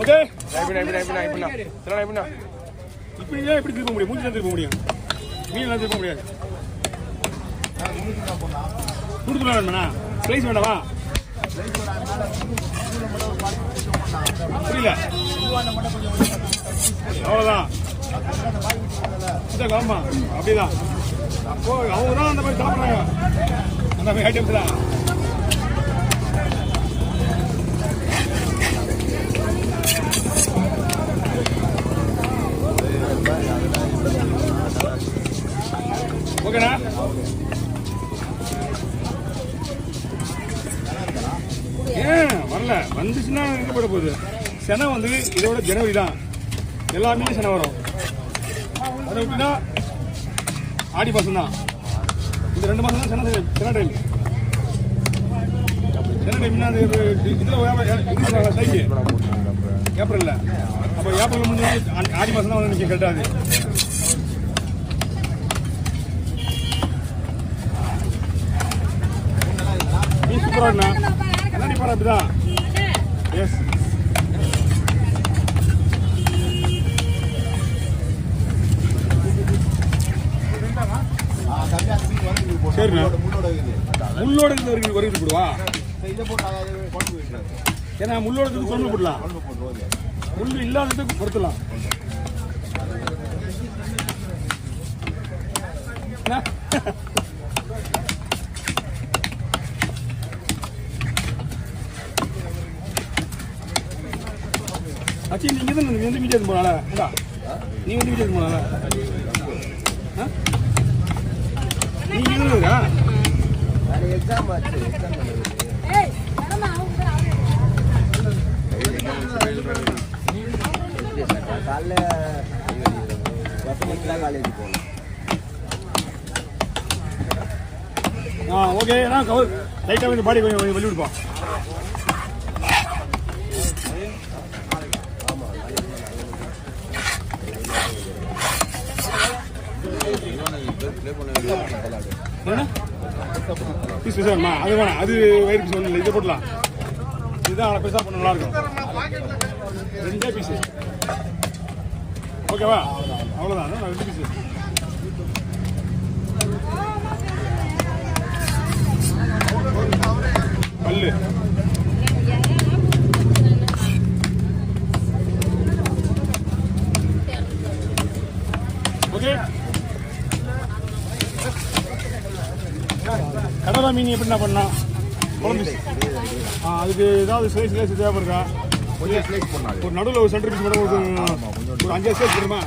Okay இப்படிதான் எப்படி திருப்ப முடியும்? மூஞ்சி தான் திருப்ப முடியும், மீன் திருப்ப முடியாது. கொடுத்துலாம் வேணுமாண்ணா? ஸ்லைஸ் வேண்டாமா? புரியல, அவ்வளோதான். ஆமா அப்படிதான். அப்போ அவங்க தான் அந்த மாதிரி சாப்பிட்றாங்க, அந்த மாதிரி ஐட்டம்ஸ் தான். ஓகேண்ணா. ஏன் வரல? வந்துச்சுன்னா எங்கே போட போகுது? செனை வந்து இதோட ஜனவரி தான், எல்லாமே செனை வரும். அதை விட்டுனா ஆடி மாதம் தான். இந்த 2 மாதம் தான் செனை டைம். செனை டைம்னா அது இதில் சைக்கு ஏப்ரலில். அப்போ ஏப்ரல் முடிஞ்சு ஆடி மாதம் தான் வந்து நிற்க கரெக்டாது. நீ சூப்பராண்ணா, என்ன பாரு அப்படிதான். எஸ் சரிண்ணா. முள்ளோட வருகிறது போடுவா. ஏன்னா முள்ளோட குழம்பு போடலாம், முள் இல்லாததுக்கு பொறுத்தலாம். அச்சி நீங்க தான் வந்து வீடியோ எடுத்து போனால, நீ வந்து வீடியோ எடுத்து போனால நீங்க இருக்கா? எக்ஸாம் ஆச்சு. காலைல காலேஜ் போகணும். ஓகே, நான் கவர் லைட்டாக வந்து பாடி கொஞ்சம் வெளியே விடுப்போம். பீஸ் வேணுமா? அது வேணாம், அது வயிறு பீஸ் ஒன்றும் இல்லை, இதை போடலாம். இதுதான் பெருசாக பண்ண நல்லா இருக்கும். 2 பீஸு ஓகேவா? அவ்வளோதான், 2 பீஸு. பல்லு ஓகே. கடலா மீன் எப்படி பண்ணா குழம்பு? அதுக்கு ஏதாவது ஸ்லைஸ் தேவைப்படுறா? ஒரு நடுவில் ஒரு சென்டர் பீஸ் மட்டும் ஒரு 5 ஸ்லைஸ் போடுமா?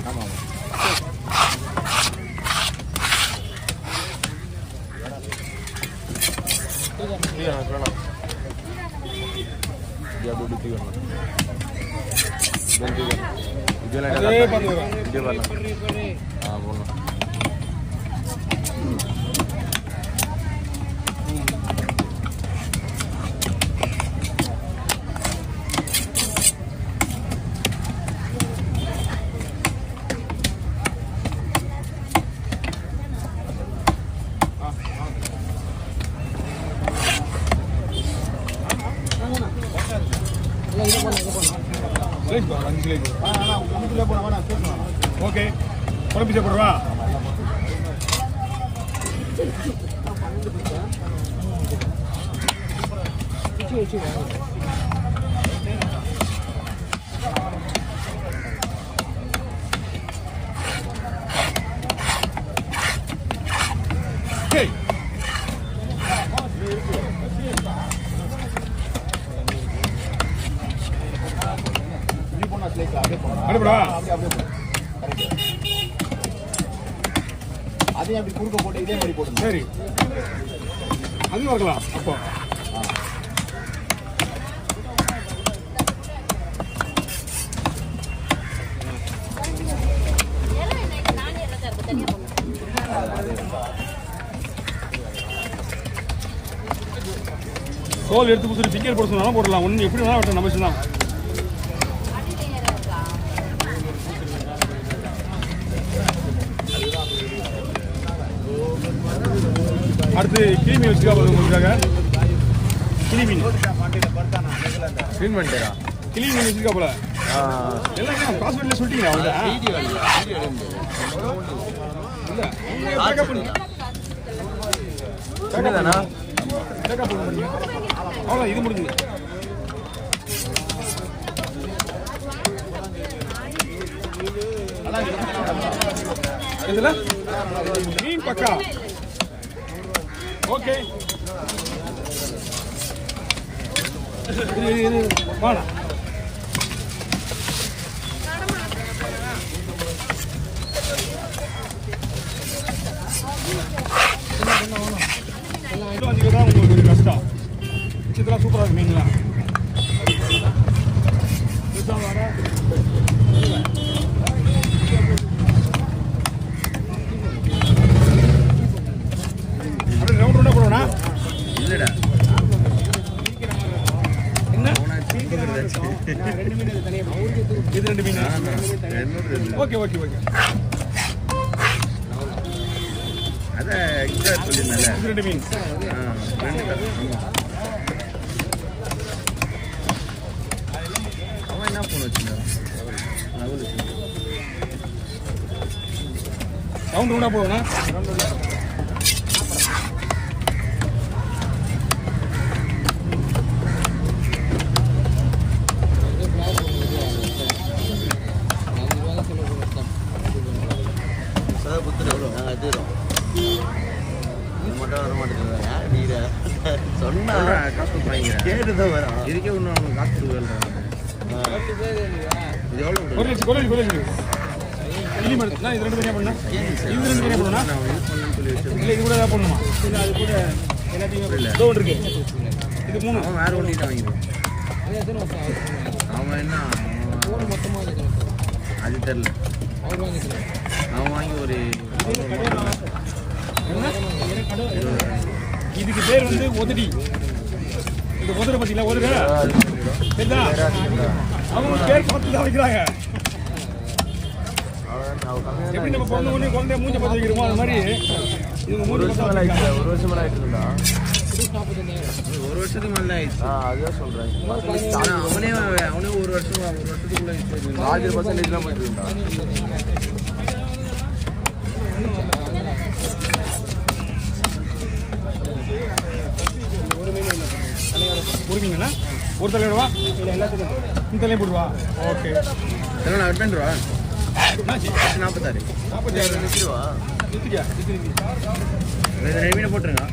ஓகே, குழம்பு போடுவா. அதையும் அப்படி குறுக்க போட்டு இதே மாதிரி போடுங்க. சரி, அது வரலாம். அப்போ தோல் எடுத்து கொடுத்துட்டு சிக்கன் போட சொன்னாலும் போடலாம். ஒன்று எப்படி வேணாலும் நம்ம தான். அடுத்து கிளி மீன் வச்சுக்கா போதும் உங்களுக்காக. கிளி மீன் க்ளீன் பண்ணிட்டேரா? கிளி மீன் வச்சுக்கா போல. எல்லாம் பாஸ்வேர்ட்ல சொல்லிட்டீங்களா அவங்க? இல்ல பேக்கப் பண்ணி என்னதானா? பேக்கப் பண்ணி அவ்வளோ இது முடிஞ்சது. இதுல மீன் பக்கா. ஓகே வாடா. தான் உங்களுக்கு ஒரு கஷ்டம். இதெல்லாம் சூப்பராக இருக்கு மீன்லாம். அப்படியே ரவுண்ட் ரவுண்டாக போடுவோண்ணா. இல்லடா என்ன ரெண்டு மீன் இது 2 மீன். Okay okay okay. அதான் எக்ஸ்ட்ரா சொல்லிருந்தல. இது 2 மீன். அவன் என்ன போன் வச்சுருந்தான்? ரவுண்ட் ரவுண்டாக போடுவோண்ணா. சொன்னா காசு கேட்டுதான் வரும். இதுக்கே ஒன்று அவனுக்கு காசு கொடுக்குறேன். இது எவ்வளோ? கொலை கிளி மரத்துனா இது 2 தனியாக பண்ணா. இது 2 தனியாக பண்ணா. நான் யூஸ் பண்ணணும்னு சொல்லி வச்சு இல்லை இது கூட ஏதாவது பண்ணணுமா? இல்லை அது கூட எல்லாத்தையுமே இல்லை. இதோ ஒன்று இருக்கு. இது 3. அவன் வேற ஒன்றி தான் வாங்கிடுவான். அவன் என்ன அது தெரியல. அவன் வாங்கி ஒரு இதுக்கு பேர் வந்து உதடி. இந்த உதரை பத்தியில உதற சரிதா? அவங்க பேர் பார்த்து தான் வைக்கிறாங்க. எப்படி நம்ம பிறந்த உடனே குழந்தைய மூஞ்ச பார்த்து வைக்கிறோமோ அது மாதிரி இவங்க மூணு வருஷம் ஒரு வருஷம் மேலே ஆயிட்டு இருந்தா. ஒரு வருஷத்துக்கு மேலே ஆயிடுச்சு. அதுதான் சொல்றேன். அவனே ஒரு வருஷத்துக்குள்ள 100% போயிட்டு இருந்தான். பொறுமைங்கண்ணா. ஒரு தலையோடவா இல்லை எல்லாத்துக்கும் இந்த தலையும் போடுவா. ஓகே நான் கட் பண்ணிடுவா. 46 46 நிற்கிடுவா. நிற்கியா? மீனை போட்டுருங்க.